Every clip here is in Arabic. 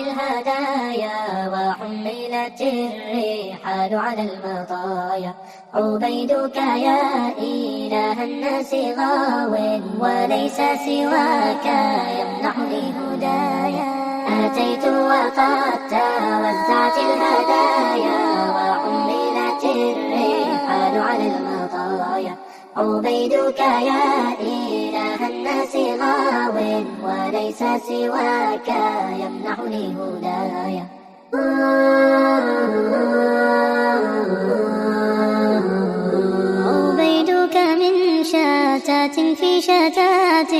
الهدايا وحملت الرحال على المطايا. عبيدك يا إله الناس غاو وليس سواك يمنحني هدايا. أتيت وقد توزعت الهدايا وحملت الرحال على المطايا. عبيدك يا إله الناس غاو وليس سواك يمنحني هدايا. عبيدك من شتات في شتات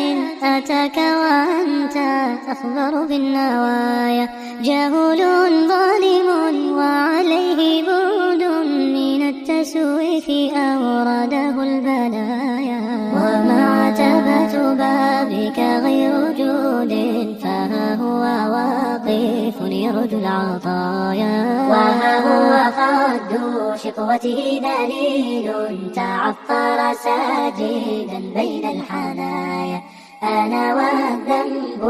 أتاك وأنت أخبر بالنوايا. جهول ظالم وعليه بعد من التسويف أورده البلايا. ومع عتبة بابك غير جود فها هو واقف يرجو العطايا. وها هو خد شقوته دليل تعثر ساجدا بين الحنايا. أنا والذنب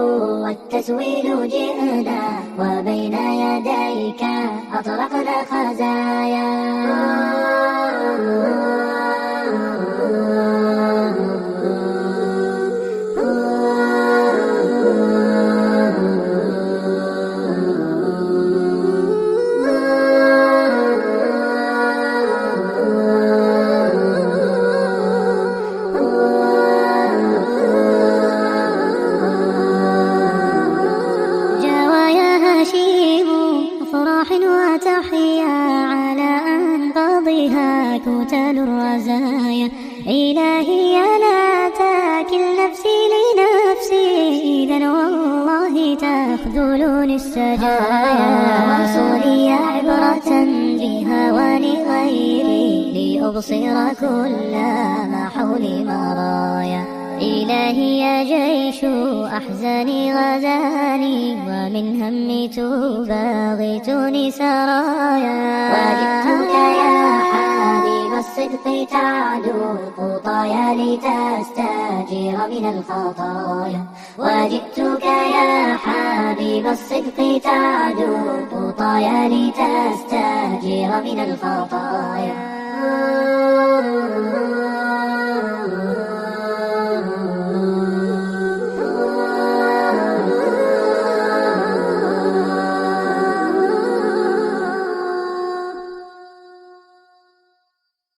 والتسويل جئنا وبين يديك أطرقنا خزايا. وتحيا على أنقاضها كتل الرزايا. إلهي لا تاكل نفسي لنفسي إذا والله تخذلني السجايا. وصولي عبرة بها ولغيري لأبصر كل ما حولي مرايا. إلهي يا جيش أحزاني غزاني ومن همي تباغتني سرايا. وجئتك يا حبيب الصدق تعدو خطايا لتستجير من الخطايا. وجئتك يا حبيب الصدق تعدو خطايا لتستجير من الخطايا.